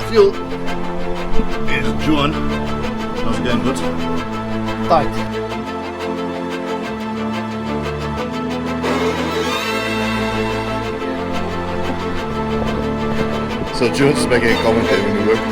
Fuel is John. How's it going, good? Tight. So John's making a comment here when we work.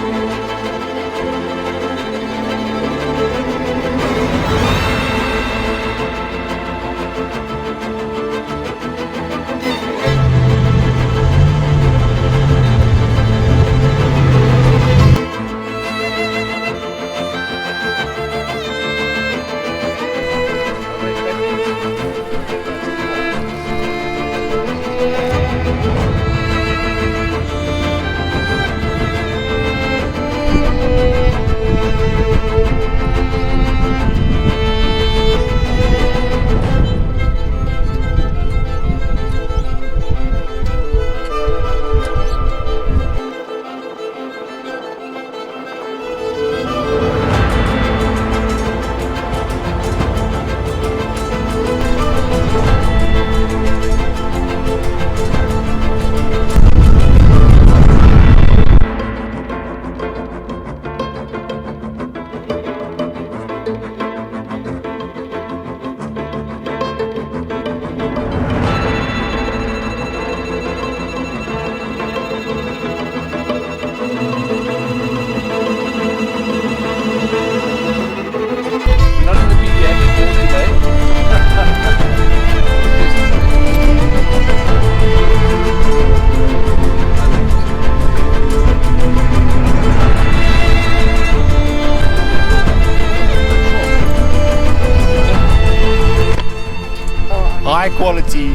High quality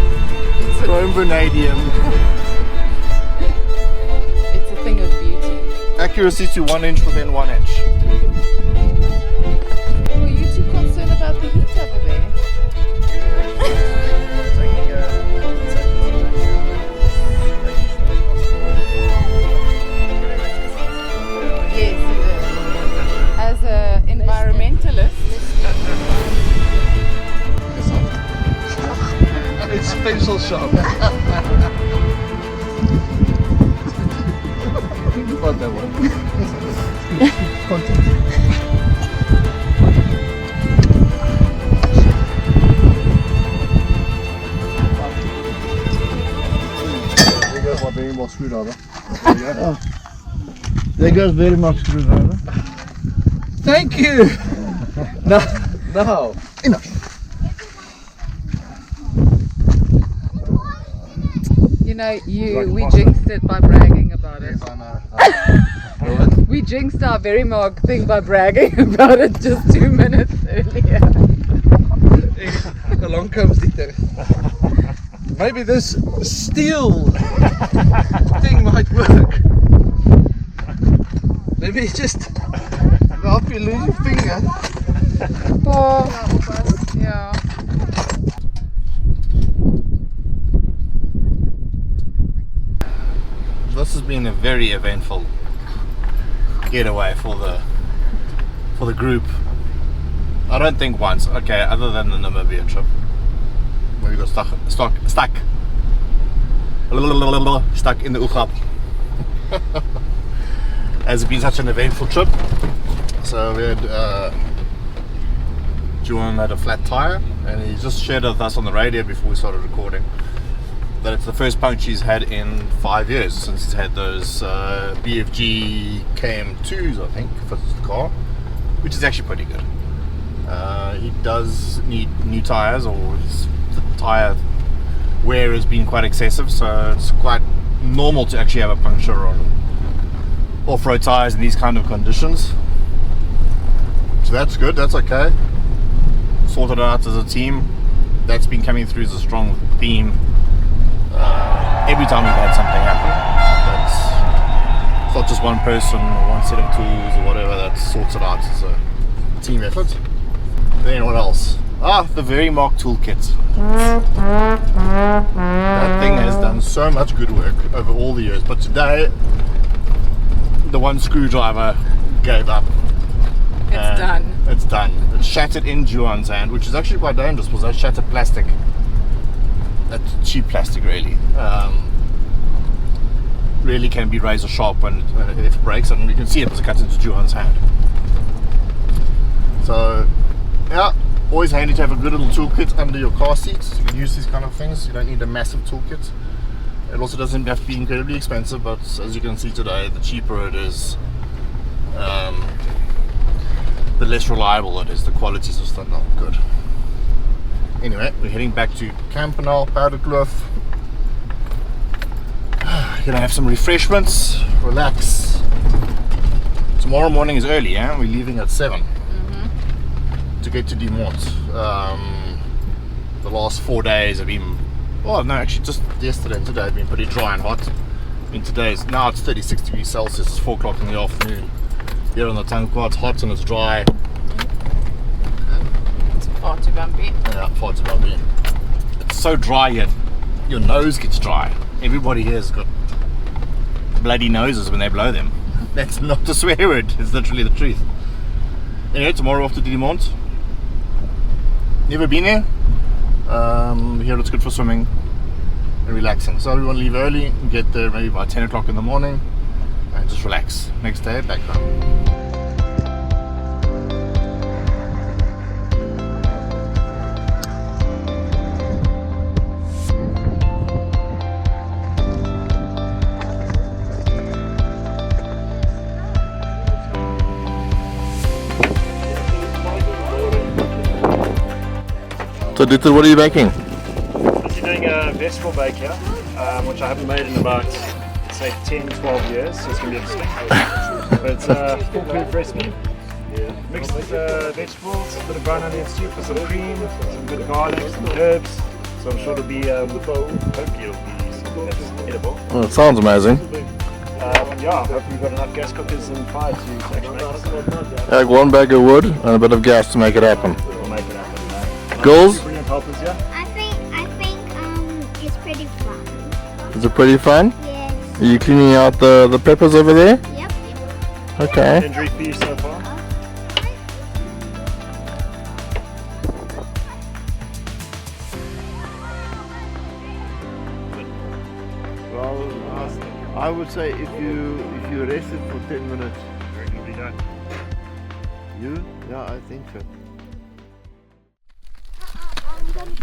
chrome vanadium. It's a thing of beauty. Accuracy to 1 inch within 1 inch. Were you too concerned about the heat over there? Yes, it is. As an environmentalist. It's pencil sharp. Think about that one. Content. There goes my very much screwdriver. There goes very much screwdriver. Thank you. No. Enough. You know, we jinxed it by bragging about it. I know. We jinxed our very mark thing by bragging about it just 2 minutes earlier. Along comes Dieter. Maybe this steel thing might work. Maybe just help you lose your finger. Oh, yeah. This has been a very eventful getaway for the group. I don't think once, okay, other than the Namibia trip, where we got stuck in the Oegap. Has been such an eventful trip. So we had Juan had a flat tire, and he just shared with us on the radio before we started recording that it's the first puncture he's had in 5 years since he's had those BFG KM2s, I think, for the car, which is actually pretty good. He does need new tires, or the tire wear has been quite excessive, so it's quite normal to actually have a puncture on off-road tires in these kind of conditions. So that's good, that's okay. Sorted it out as a team. That's been coming through as a strong theme. Every time we've had something happen, it's not just one person or one set of tools or whatever that sorts it out. It's a team effort. Then what else? The Very Mark toolkit. That thing has done so much good work over all the years, but today the one screwdriver gave up. It's done. It's done. It shattered in Juan's hand, which is actually quite dangerous because that shattered plastic. That's cheap plastic, really. really can be razor sharp when if it breaks, and you can see it was cut into Juhan's hand. So yeah, always handy to have a good little toolkit under your car seats. You can use these kind of things. You don't need a massive toolkit. It also doesn't have to be incredibly expensive, but as you can see today, the cheaper it is, the less reliable it is. The quality is just not good. Anyway, we're heading back to Campanile, Powderkloof. Gonna have some refreshments, relax. Tomorrow morning is early, yeah? We're leaving at 7 to get to Dumont. The last 4 days have been, well, no, actually just yesterday and today have been pretty dry and hot. Now it's 36 degrees Celsius, it's 4 o'clock in the afternoon. Here on the Tankwa, it's hot and it's dry. It's far too bumpy. Yeah, far too bumpy. It's so dry yet your nose gets dry. Everybody here has got bloody noses when they blow them. That's not a swear word, it's literally the truth. Anyway, tomorrow off to Dumont. Never been there. Here it's good for swimming and relaxing. So we want to leave early and get there maybe by 10 o'clock in the morning and just relax. Next day, back home. So Dieter, what are you making? Just doing a vegetable bake here, which I haven't made in about, say, 10-12 years, so it's going to be interesting. But it's a foolproof recipe. Mixed vegetables, a bit of brown onion soup with some cream, some good garlic, some herbs. So I'm sure it'll be, hopefully it'll be something that's edible. Well, it sounds amazing. Yeah, hopefully we've got enough gas cookers and fire to actually make this. Like 1 bag of wood and a bit of gas to make it happen. We'll make it happen. Girls? Brilliant helpers, yeah? I think it's pretty fun. Is it pretty fun? Yes. Are you cleaning out the peppers over there? Yep. Okay. Injury for you so far? Well, I would say if you rest it for 10 minutes. Very good, you don't. You? Yeah, I think so.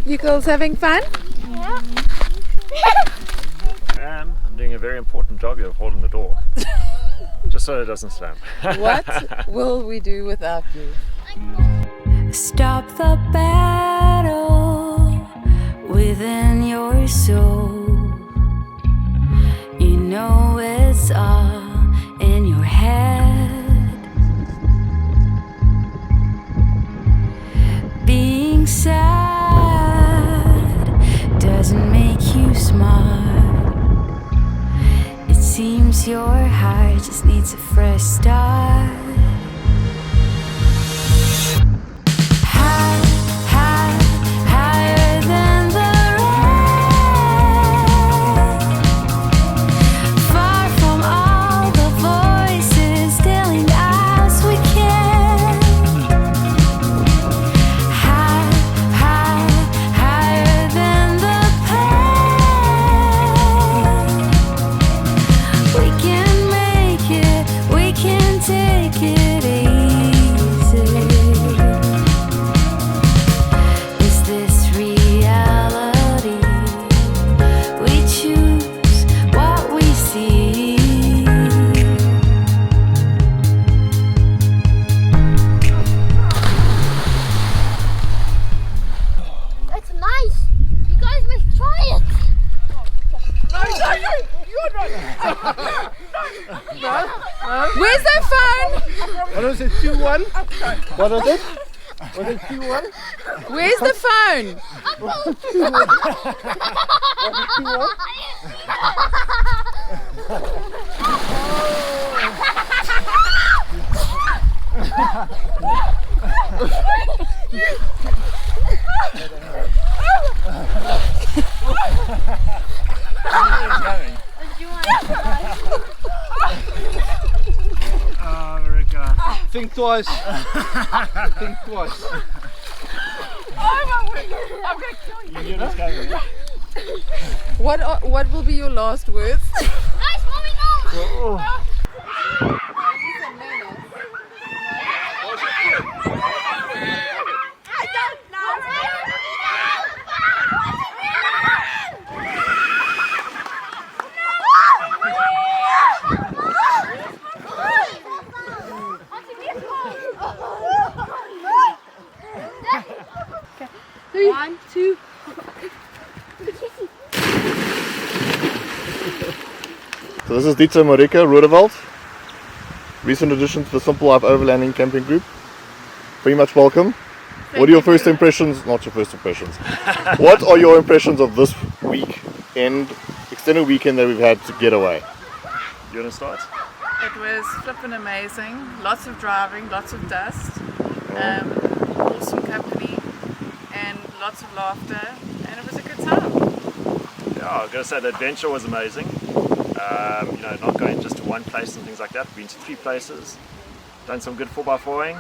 You girls having fun? I'm doing a very important job here of holding the door. Just so it doesn't slam. What will we do without you? Stop the battle within your soul. You know it's all in your head. Being sad doesn't make you smart. It seems your heart just needs a fresh start. Where's the phone? What was it, 2-1? What was it? Was it 2-1? Where's the phone? Was it 2-1? Think twice. Think twice. I'm gonna kill you. What will be your last words? Guys, moving on! One, two. So this is Dieter Marika Roodewald, recent addition to the Simple Life Overlanding camping group. Pretty much welcome. What are your first impressions? Not your first impressions. What are your impressions of this extended weekend that we've had to get away? You want to start? It was flippin' amazing. Lots of driving, lots of dust, awesome company, and lots of laughter, and it was a good time. Yeah, I was going to say the adventure was amazing. You know, not going just to one place and things like that. We've been to 3 places, done some good 4x4ing.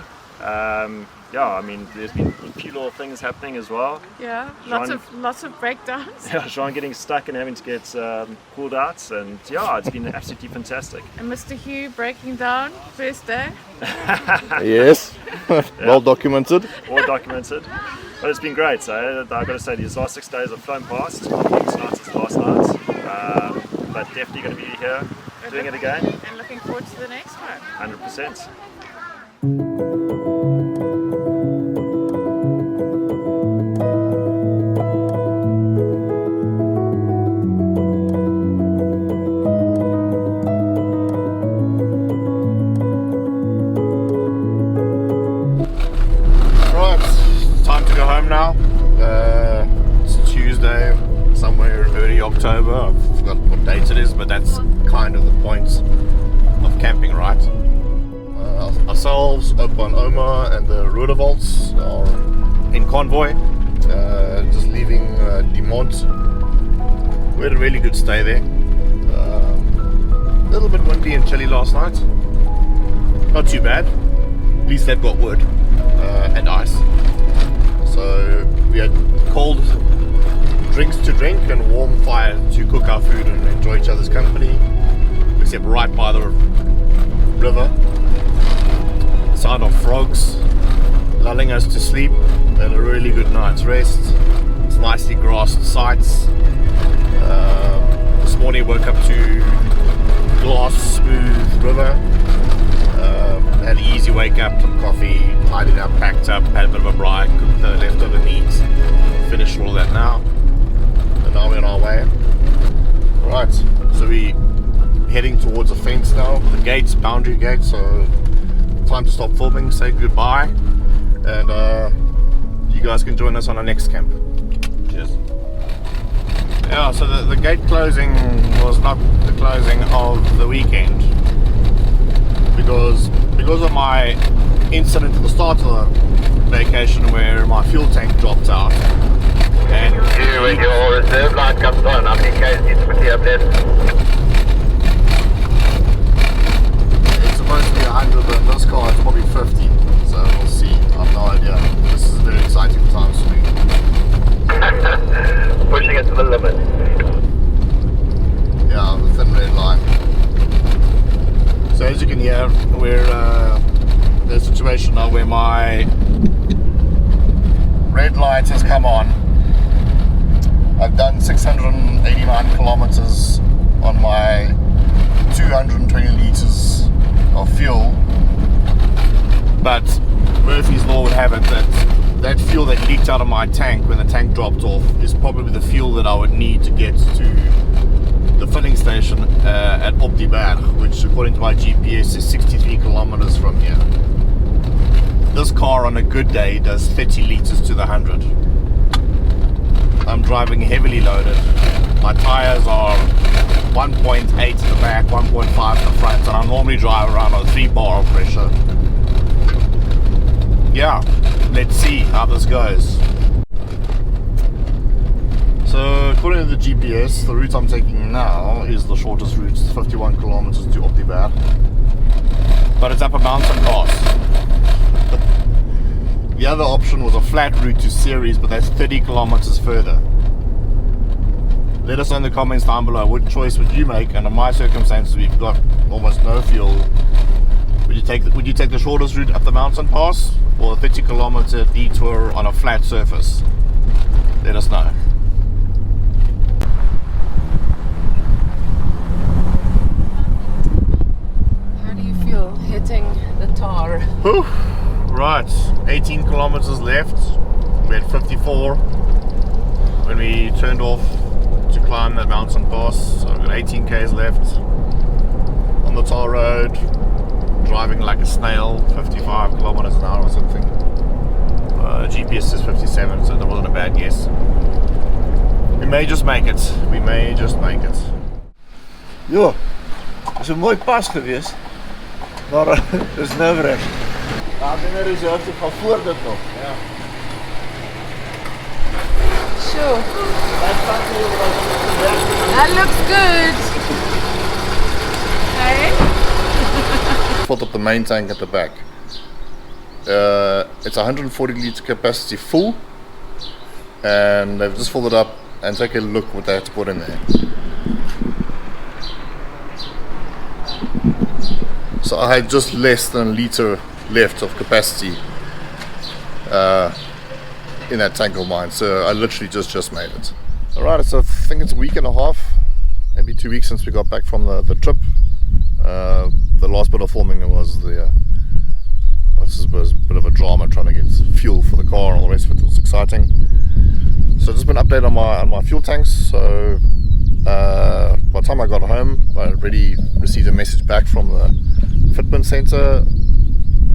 Yeah, I mean, there's been a few little things happening as well. Yeah, lots of breakdowns. Yeah, Jean getting stuck and having to get pulled out, and yeah, it's been absolutely fantastic. And Mr. Hugh breaking down first day. Yes, well documented. All documented. But it's been great. So I've got to say, these last 6 days have flown past. It's night since last night. But definitely going to be here doing it again. And looking forward to the next one. 100%. Now it's Tuesday, somewhere early October. I forgot what date it is, but that's kind of the point of camping, right? Ourselves, Opa and Oma, and the Roodewalds are in convoy, just leaving Dimont. We had a really good stay there. A little bit windy and chilly last night. Not too bad. At least they've got wood and ice. So we had cold drinks to drink and warm fire to cook our food and enjoy each other's company, except right by the river. Sound of frogs lulling us to sleep, and a really good night's rest. It's nicely grassed sites. This morning woke up to glass smooth river. Had an easy wake up, some coffee, tidied up, packed up, had a bit of a braai, cooked the leftover meats, finished all of that now, and now we're on our way. Right, so we heading towards a fence now, the gates, boundary gate, so time to stop filming, say goodbye, and you guys can join us on our next camp. Cheers. Yeah, so the gate closing was not the closing of the weekend, because of my incident at the start of the vacation where my fuel tank dropped out. And when your reserve light comes on, how many Ks needs to be up there? It's supposed to be 100, but in this car it's probably 50, so we'll see. I have no idea. This is very exciting times for me. Pushing it to the limit. Yeah, the thin red line. So as you can hear, we're in a situation now where my red light has come on. I've done 689 kilometers on my 220 liters of fuel, but Murphy's Law would have it that fuel that leaked out of my tank when the tank dropped off is probably the fuel that I would need to get to the filling station at Overland, which according to my GPS is 63 kilometers from here. This car on a good day does 30 liters to the 100. I'm driving heavily loaded. My tires are 1.8 in the back, 1.5 in the front, and I normally drive around on 3 bar of pressure. Yeah, let's see how this goes. So according to the GPS, the route I'm taking now is the shortest route, 51 kilometers to Overland. But it's up a mountain pass. The other option was a flat route to Ceres, but that's 30 kilometers further. Let us know in the comments down below, what choice would you make? And in my circumstances, we've got almost no fuel. Would you take the shortest route up the mountain pass, or a 30-kilometer detour on a flat surface? Let us know. How do you feel hitting the tar? Whew. Right, 18 kilometers left. We had 54 when we turned off to climb that mountain pass. So I've got 18 k's left on the tar road, driving like a snail, 55 kilometers an hour or something. GPS says 57, so that wasn't a bad guess. We may just make it. We may just make it. Ja, het is een mooi pas geweest, maar het is nerverig. Ja, ik ben een reserve van voor dit nog. Ja. Sure. That looks good. Hey? Filled up the main tank at the back. It's 140 litre capacity full, and they've just filled it up. And take a look what they had to put in there. So I had just less than a litre left of capacity in that tank of mine, so I literally just made it. Alright, so I think it's a week and a half, maybe 2 weeks since we got back from the trip. The last bit of filming was was a bit of a drama trying to get fuel for the car and all the rest of it. It was exciting. So just been an update on my fuel tanks. So by the time I got home, I already received a message back from the fitment center.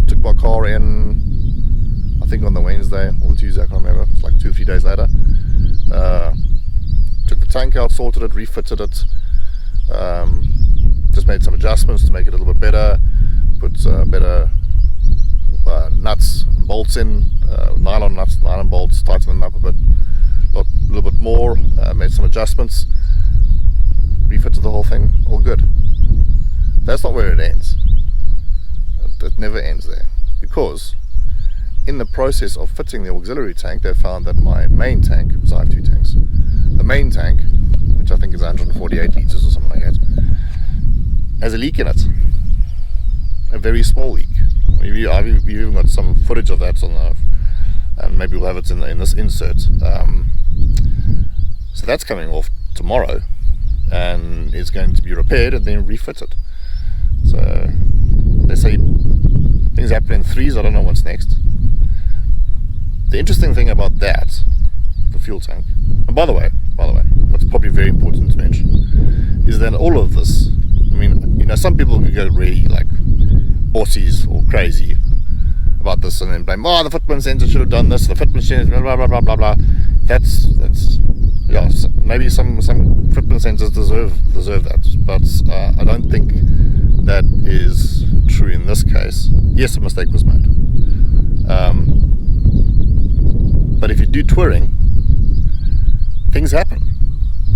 Took my car in, I think on the Wednesday or the Tuesday, I can't remember. It's like 2 or 3 days later. Took the tank out, sorted it, refitted it. Just made some adjustments to make it a little bit better. Put better nuts, bolts in, nylon nuts, nylon bolts, tighten them up a little bit more, made some adjustments, refitted the whole thing, all good. That's not where it ends. It never ends there, because in the process of fitting the auxiliary tank, they found that my main tank, because I have 2 tanks, the main tank, which I think is 148 litres or something like that, has a leak in it, a very small leak. We've even got some footage of that on the, and maybe we'll have it in this insert. So that's coming off tomorrow, and is going to be repaired and then refitted. So they say things happen in threes. I don't know what's next. The interesting thing about that, the fuel tank, and by the way, what's probably very important to mention is that all of this, I mean, you know, some people can go really like bossies or crazy about this and then blame, the fitment center should have done this, the fitment center, blah blah blah blah blah. That's yeah, maybe some fitment centers deserve that, but I don't think that is true in this case. Yes, a mistake was made, but if you do touring, things happen.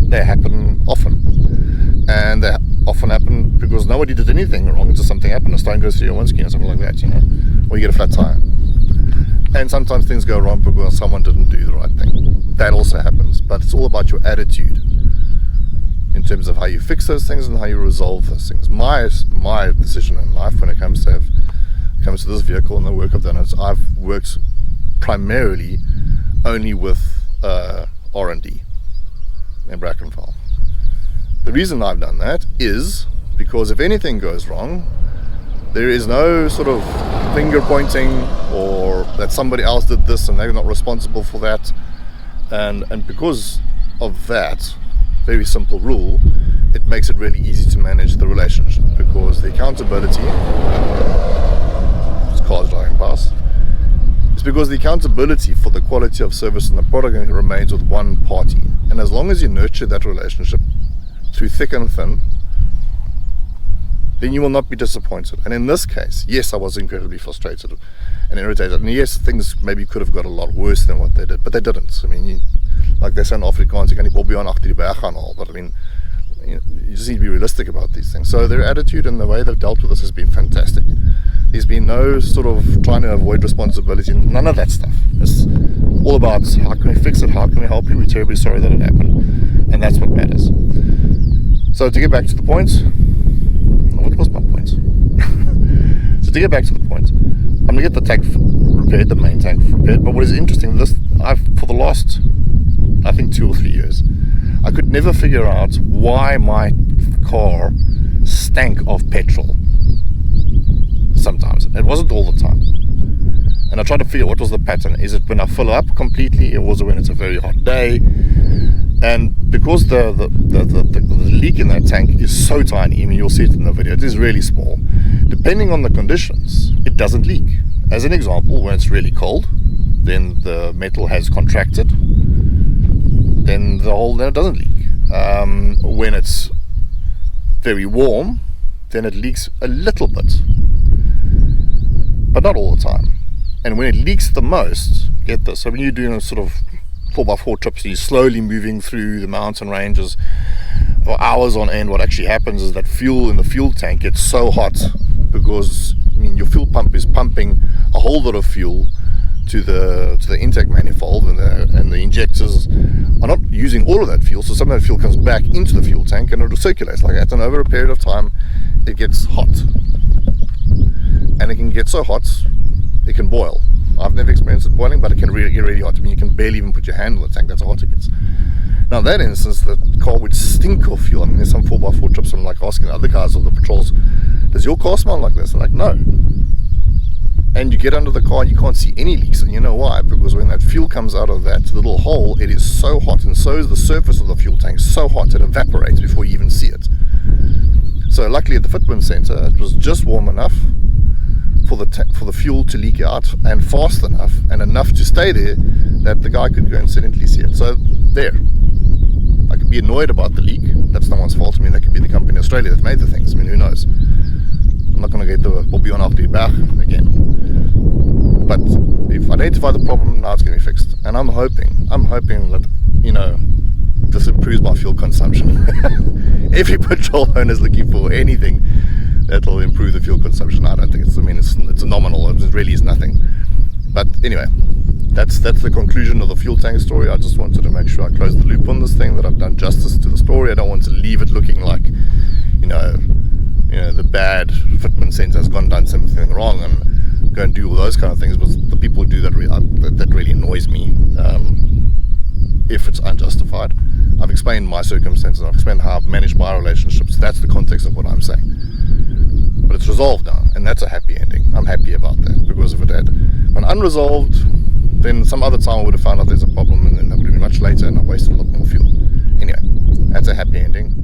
They happen often, and they often happen because nobody did anything wrong. Just something happened, a stone goes through your windscreen or something like that, you know, or you get a flat tire. And sometimes things go wrong because someone didn't do the right thing. That also happens, but it's all about your attitude in terms of how you fix those things and how you resolve those things. My decision in life when it comes to this vehicle and the work I've done is I've worked primarily only with R&D and Brackenfell. The reason I've done that is because if anything goes wrong, there is no sort of finger pointing or that somebody else did this and they're not responsible for that. And because of that very simple rule, it makes it really easy to manage the relationship, because the accountability, this car's driving past, it's because the accountability for the quality of service and the product remains with one party. And as long as you nurture that relationship through thick and thin, then you will not be disappointed. And in this case, yes, I was incredibly frustrated and irritated, and yes, things maybe could have got a lot worse than what they did, but they didn't. I mean, like they say in Afrikaans, you can nie Bobby aan agter die berg gaan haal, but I mean, you just need to be realistic about these things. So their attitude and the way they've dealt with this has been fantastic. There's been no sort of trying to avoid responsibility, none of that stuff. It's all about how can we fix it, how can we help you, we're terribly sorry that it happened. And that's what matters. So to get back to the points, what was my point? So to get back to the point, I'm gonna get the tank repaired, the main tank repaired. But what is interesting, for the last, I think 2 or 3 years, I could never figure out why my car stank of petrol. Sometimes it wasn't all the time, and I tried to figure what was the pattern. Is it when I fill up completely, or was it when it's a very hot day? And because the leak in that tank is so tiny, I mean, you'll see it in the video, it is really small. Depending on the conditions, it doesn't leak. As an example, when it's really cold, then the metal has contracted, then it doesn't leak. When it's very warm, then it leaks a little bit, but not all the time. And when it leaks the most, get this, so when you're doing a sort of 4x4 trips, you're slowly moving through the mountain ranges for hours on end, what actually happens is that fuel in the fuel tank gets so hot because, I mean, your fuel pump is pumping a whole lot of fuel to the intake manifold, and the injectors are not using all of that fuel, so some of that fuel comes back into the fuel tank and it circulates like that, and over a period of time it gets hot, and it can get so hot it can boil. I've never experienced it boiling, but it can really get really hot. I mean, you can barely even put your hand on the tank, that's how hot it gets. Now in that instance, the car would stink of fuel. I mean, there's some 4x4 trips, I'm like asking the other guys on the patrols, does your car smell like this? I'm like, no. And you get under the car, you can't see any leaks, and you know why? Because when that fuel comes out of that little hole, it is so hot, and so is the surface of the fuel tank, so hot it evaporates before you even see it. So luckily at the fitment center, it was just warm enough for the fuel to leak out, and fast enough and enough to stay there that the guy could go incidentally see it. So there, I could be annoyed about the leak. That's no one's fault. I mean, that could be the company in Australia that made the things. I mean, who knows? I'm not going to get the Bobby on after your back again. But we've identified the problem, now it's going to be fixed. And I'm hoping that, you know, this improves my fuel consumption. Every patrol owner is looking for anything that'll improve the fuel consumption. I don't think it's nominal. It really is nothing. But anyway, that's the conclusion of the fuel tank story. I just wanted to make sure I close the loop on this thing, that I've done justice to the story. I don't want to leave it looking like, you know, the bad fitment center has done something wrong and go and do all those kind of things. But the people who do that really annoys me. If it's unjustified, I've explained my circumstances. I've explained how I've managed my relationships. That's the context of what I'm saying. But it's resolved now, and that's a happy ending. I'm happy about that, because if it had been unresolved, then some other time I would have found out there's a problem, and then that would have been much later, and I wasted a lot more fuel. Anyway, that's a happy ending.